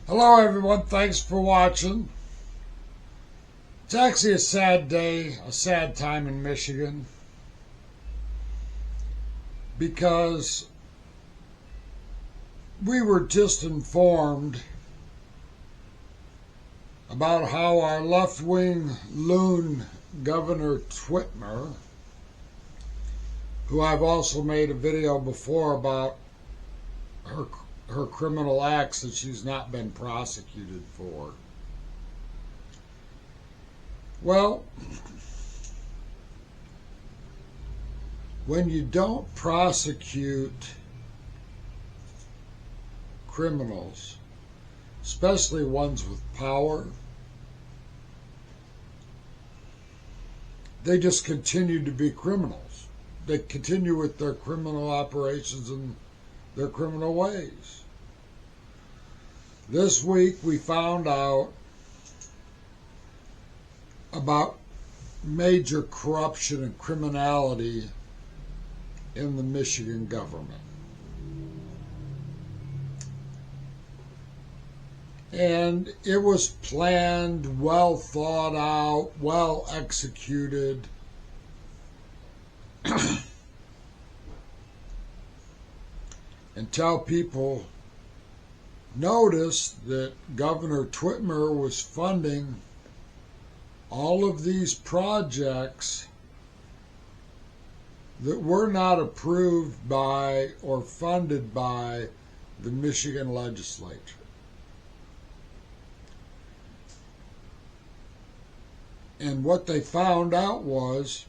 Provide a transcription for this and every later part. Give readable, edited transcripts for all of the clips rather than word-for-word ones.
Hello everyone, thanks for watching. It's actually a sad day, a sad time in Michigan because we were just informed about how our left-wing loon Governor Whitmer, who I've also made a video before about her criminal acts that she's not been prosecuted for. Well, when you don't prosecute criminals, especially ones with power, they just continue to be criminals. They continue with their criminal operations and their criminal ways. This week we found out about major corruption and criminality in the Michigan government. And it was planned, well thought out, well executed. Until people noticed that Governor Whitmer was funding all of these projects that were not approved by or funded by the Michigan legislature. And what they found out was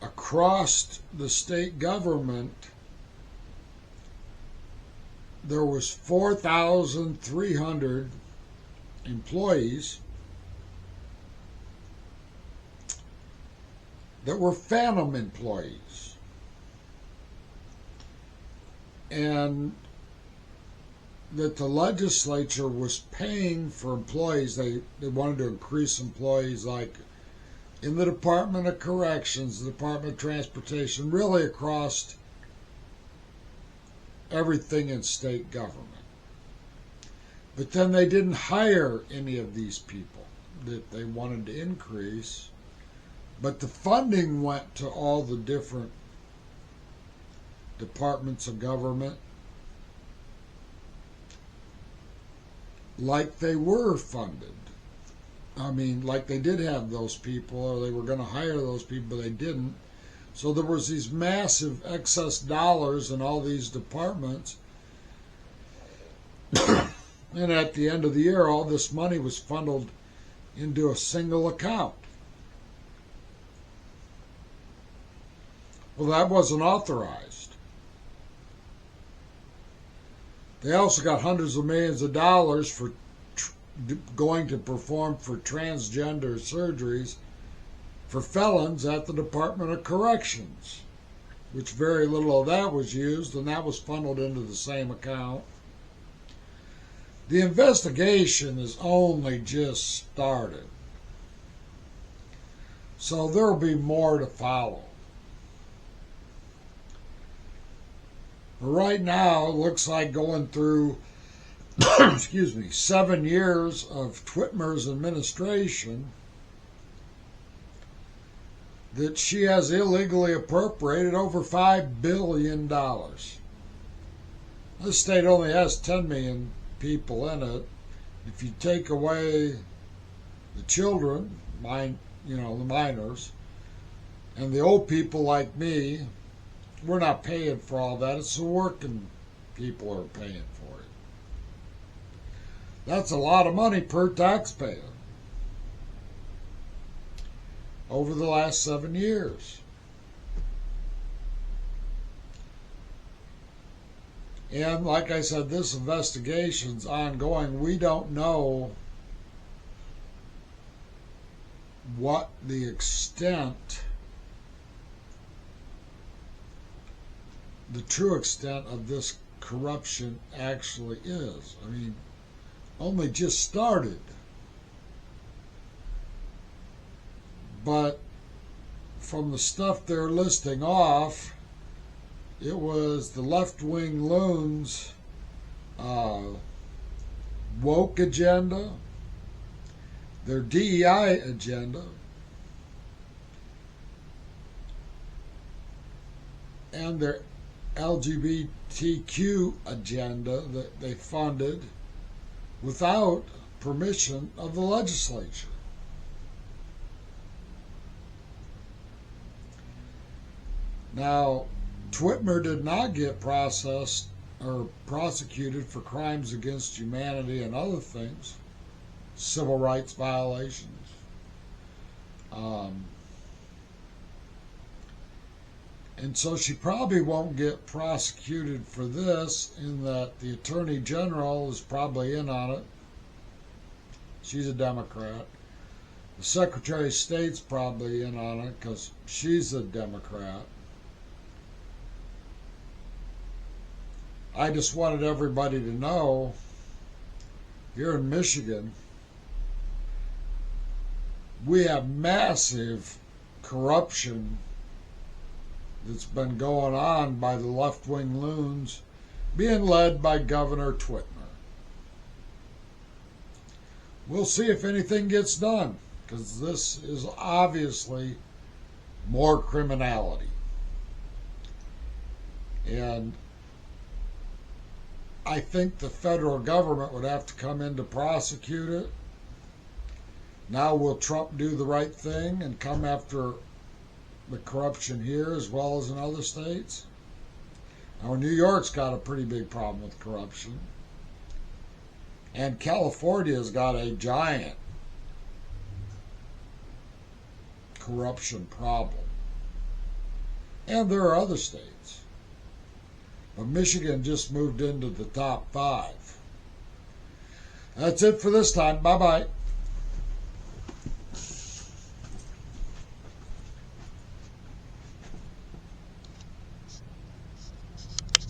across the state government, there was 4,300 employees that were phantom employees. And that the legislature was paying for employees. They wanted to increase employees like in the Department of Corrections, the Department of Transportation, really across everything in state government. But then they didn't hire any of these people that they wanted to increase, but the funding went to all the different departments of government like they were funded. I mean, like they did have those people, or they were going to hire those people, but they didn't. So there was these massive excess dollars in all these departments. And at the end of the year, all this money was funneled into a single account. Well, that wasn't authorized. They also got hundreds of millions of dollars for going to perform for transgender surgeries for felons at the Department of Corrections, which very little of that was used, and that was funneled into the same account. The investigation is only just started, so there will be more to follow. But right now, it looks like going through 7 years of Whitmer's administration, that she has illegally appropriated over $5 billion. This state only has 10 million people in it. If you take away the children, the minors, and the old people like me, we're not paying for all that. It's the working people who are paying for it. That's a lot of money per taxpayer over the last 7 years. And like I said, this investigation's ongoing. We don't know what the extent, the true extent of this corruption actually is. I mean, only just started. But from the stuff they're listing off, It was the left-wing loons' woke agenda, their DEI agenda, and their LGBTQ agenda that they funded without permission of the legislature. Now, Twitmer did not get processed or prosecuted for crimes against humanity and other things, civil rights violations. And so she probably won't get prosecuted for this, in that the Attorney General is probably in on it. She's a Democrat. The Secretary of State's probably in on it because she's a Democrat. I just wanted everybody to know, here in Michigan, we have massive corruption that's been going on by the left-wing loons, being led by Governor Twitmer. We'll see if anything gets done, because this is obviously more criminality. And I think the federal government would have to come in to prosecute it. Now, will Trump do the right thing and come after the corruption here as well as in other states? Now, New York's got a pretty big problem with corruption. And California's got a giant corruption problem. And there are other states. But Michigan just moved into the top 5. That's it for this time. Bye-bye.